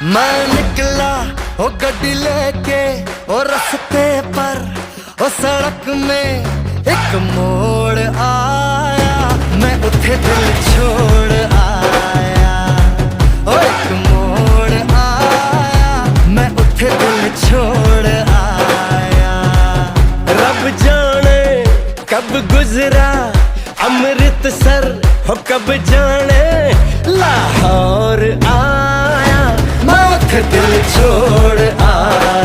मैं निकला ओ गड्डी लेके ओ रास्ते पर ओ सड़क में एक मोड़ आया, मैं उठे दिल छोड़ आया। ओ एक मोड़ आया, मैं उठे दिल छोड़ आया। रब जाने कब गुजरा अमृतसर हो, कब जाने लाहौर आया, मैं उठे दिल छोड़ आया।